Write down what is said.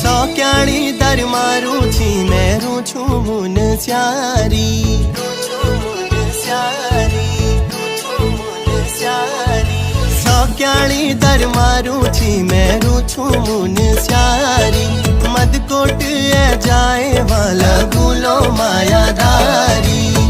सौक्याणी दर मारू छी मेरू छु मुन स्यारी सौक्याणी दर मारू छी मेरू छु मुन स्यारी मदकोट ए जाए वाला भूलो मायाधारी